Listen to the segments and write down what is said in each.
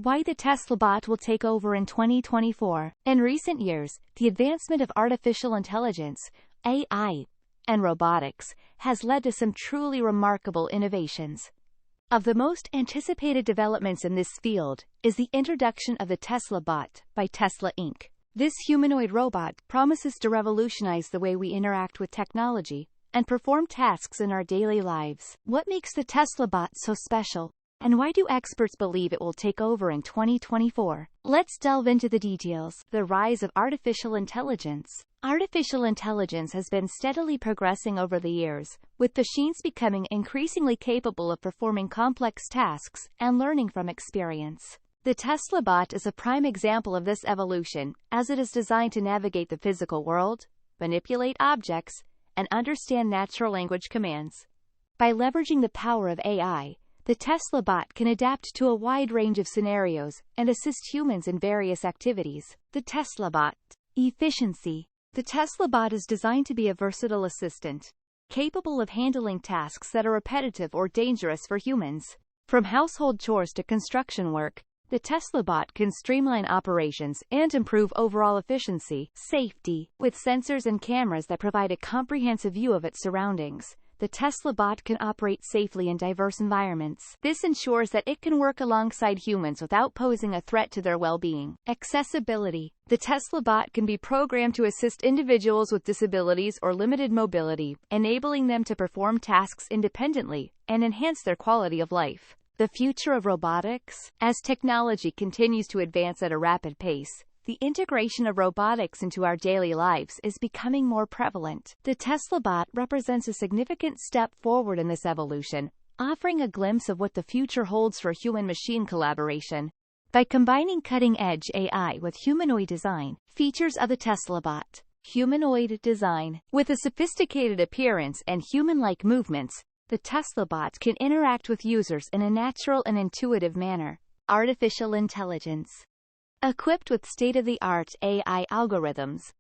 Why the Tesla bot will take over in 2024. In recent years, the advancement of artificial intelligence, AI, and robotics has led to some truly remarkable innovations. Of the most anticipated developments in this field is the introduction of the Tesla bot by Tesla Inc. This humanoid robot promises to revolutionize the way we interact with technology and perform tasks in our daily lives. What makes the Tesla bot so special? And why do experts believe it will take over in 2024? Let's delve into the details. The rise of artificial intelligence. Artificial intelligence has been steadily progressing over the years, with machines becoming increasingly capable of performing complex tasks and learning from experience. The Tesla bot is a prime example of this evolution, as it is designed to navigate the physical world, manipulate objects, and understand natural language commands. By leveraging the power of AI, the Tesla bot can adapt to a wide range of scenarios and assist humans in various activities. The Tesla bot. Efficiency. The Tesla bot is designed to be a versatile assistant, capable of handling tasks that are repetitive or dangerous for humans. From household chores to construction work, the Tesla bot can streamline operations and improve overall efficiency. Safety. With sensors and cameras that provide a comprehensive view of its surroundings, the Tesla bot can operate safely in diverse environments. This ensures that it can work alongside humans without posing a threat to their well-being. Accessibility. The Tesla bot can be programmed to assist individuals with disabilities or limited mobility, enabling them to perform tasks independently and enhance their quality of life. The future of robotics. As technology continues to advance at a rapid pace, the integration of robotics into our daily lives is becoming more prevalent. The Tesla bot represents a significant step forward in this evolution, offering a glimpse of what the future holds for human-machine collaboration. By combining cutting-edge AI with humanoid design, features of the Tesla bot. Humanoid design. With a sophisticated appearance and human-like movements, the Tesla bot can interact with users in a natural and intuitive manner. Artificial intelligence. Equipped with state-of-the-art AI algorithms,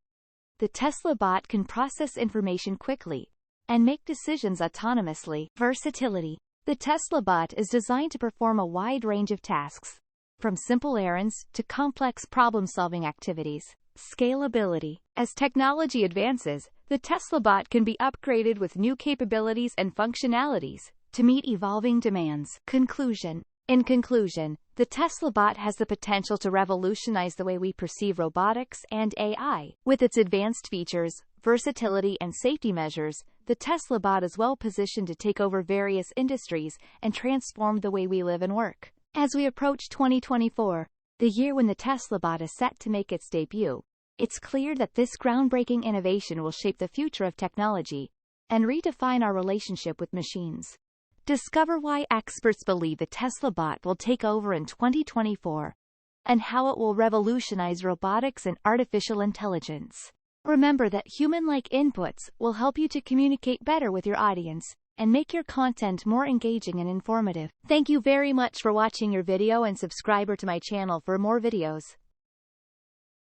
the Tesla bot can process information quickly and make decisions autonomously. Versatility. The Tesla bot is designed to perform a wide range of tasks, from simple errands to complex problem-solving activities. Scalability. As technology advances, the Tesla bot can be upgraded with new capabilities and functionalities to meet evolving demands. Conclusion. In conclusion, the Tesla bot has the potential to revolutionize the way we perceive robotics and AI. With its advanced features, versatility, and safety measures, the Tesla bot is well positioned to take over various industries and transform the way we live and work. As we approach 2024, the year when the Tesla bot is set to make its debut, it's clear that this groundbreaking innovation will shape the future of technology and redefine our relationship with machines. Discover why experts believe the Tesla bot will take over in 2024 and how it will revolutionize robotics and artificial intelligence. Remember that human-like inputs will help you to communicate better with your audience and make your content more engaging and informative. Thank you very much for watching your video, and subscribe to my channel for more videos.